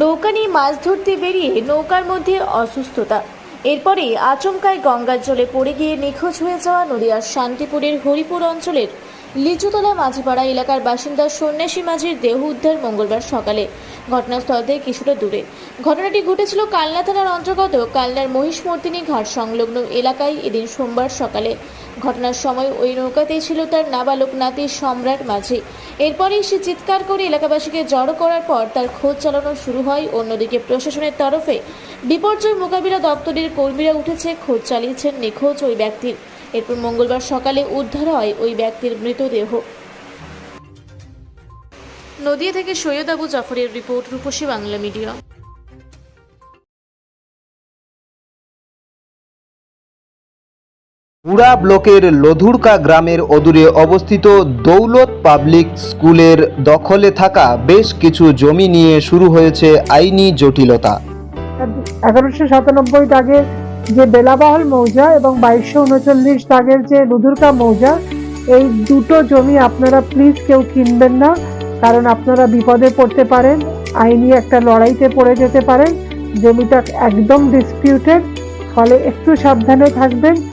নৌকা নিয়ে মাছ ধরতে বেরিয়ে নৌকার মধ্যে অসুস্থতা, এরপরে আচমকায় গঙ্গার জলে পড়ে গিয়ে নিখোঁজ হয়ে যাওয়া নদিয়ার শান্তিপুরের হরিপুর অঞ্চলের লিচুতলা মাঝিপাড়া এলাকার বাসিন্দা সন্ন্যাসী মাঝির দেহ উদ্ধার মঙ্গলবার সকালে ঘটনাস্থল থেকে কিছুটা দূরে। ঘটনাটি ঘটেছিল কালনা থানার অন্তর্গত কালনার মহিষমর্দিনী ঘাট সংলগ্ন এলাকায় এদিন সোমবার সকালে। ঘটনার সময় ওই নৌকাতেই ছিল তার নাবালক নাতি সম্রাট মাঝি। এরপরেই সে চিৎকার করে এলাকাবাসীকে জড়ো করার পর তার খোঁজ চালানো শুরু হয়। অন্যদিকে প্রশাসনের তরফে বিপর্যয় মোকাবিলা দপ্তরের কর্মীরা উঠেছে খোঁজ চালিয়েছেন নিখোঁজ ওই ব্যক্তির। এরপর মঙ্গলবার সকালে উদ্ধার হয় ওই ব্যক্তির মৃতদেহ। নদিয়া থেকে সৈয়দ আবু জাফরের রিপোর্ট, রূপসী বাংলা মিডিয়া। মুড়া ব্লকের লধুরকা গ্রামের অদূরে অবস্থিত দৌলত পাবলিক স্কুলের দখলে থাকা বেশ কিছু জমি নিয়ে শুরু হয়েছে আইনি জটিলতা। 1197 দাগের যে বেলাবহল মৌজা এবং 2239 দাগের যে লধুরকা মৌজা, এই দুটো জমি আপনারা প্লিজ কেউ কিনবেন না, কারণ আপনারা বিপদে পড়তে পারেন, আইনি একটা লড়াইতে পড়ে যেতে পারেন। জমিটা একদম ডিসপিউটেড, ফলে একটু সাবধানে থাকবেন।